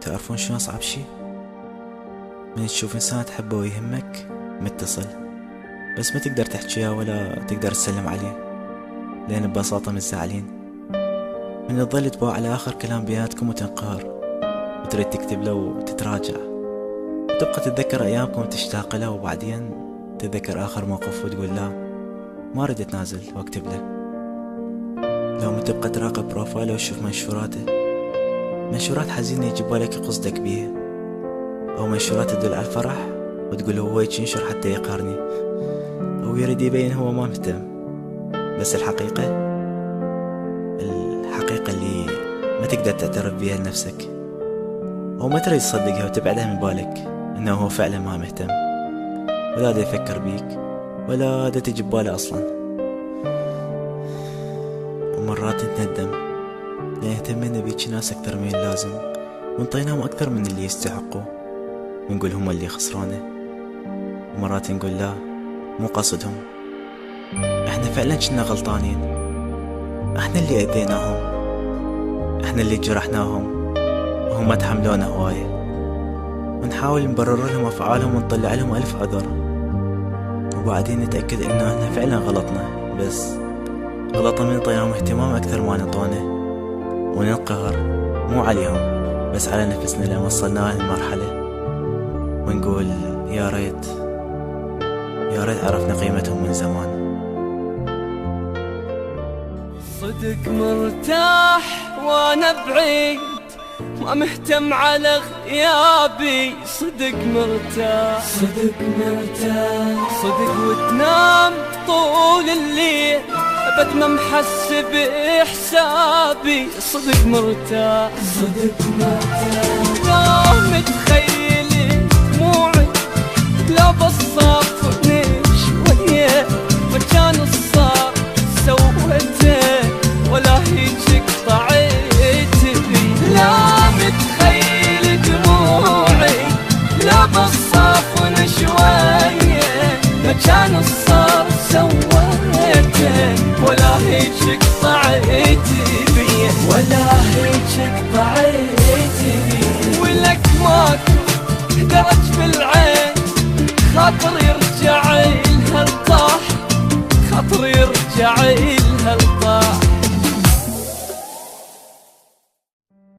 تعرفون شنو أصعب شي؟ من تشوف إنسان تحبه ويهمك متصل، بس ما تقدر تحكيها ولا تقدر تسلم عليه لأن ببساطة متزعلين. من تظل تباع على آخر كلام بيناتكم وتنقهر وتريد تكتب له وتتراجع، وتبقى تتذكر أيامكم وتشتاق له، وبعدين تتذكر آخر موقف وتقول لا ما أريد أتنازل واكتب له. لو تبقى تراقب بروفايله وتشوف منشورات حزينة يجي بالك قصدك بيها، أو منشورات تدل على الفرح وتقول هو ينشر حتى يقهرني، أو يريد يبين هو ما مهتم. بس الحقيقة اللي ما تقدر تعترف بيها لنفسك، أو ما تريد تصدقها وتبعدها من بالك إنه هو فعلا ما مهتم، ولا دا يفكر بيك ولا دا تجي بباله أصلا. ومرات نتندم لأن اهتمينا بيك ناس أكثر من اللازم، وانطيناهم أكثر من اللي يستحقوا، ونقول هم اللي خسرانه. ومرات نقول لا مو قصدهم، احنا فعلا كنا غلطانين، احنا اللي أذيناهم، احنا اللي جرحناهم وهم تحملونا هواية، ونحاول نبرر لهم أفعالهم ونطلع لهم ألف عذر، وبعدين نتأكد إنه احنا فعلا غلطنا، بس غلطنا من طيناهم اهتمام أكثر ما نطونه، وننقهر مو عليهم بس على نفسنا لما وصلنا هالمرحلة، ونقول يا ريت عرفنا قيمتهم من زمان. صدق مرتاح وانا بعيد، ما مهتم على غيابي. صدق مرتاح صدق وتنام طول الليل، أبد ما محس بإحسابي. صدق مرتاح لا متخيل دموعي، لا بصافني شوية مكان الصار سويته، ولا هيك قطعت بي. لا متخيل دموعي، لا بصافني شوية مكان الصار سويته، ولا هيك قطعت بي، ولك ماكو درج بالعين، خاطر يرجع لها الطاح، خاطر يرجع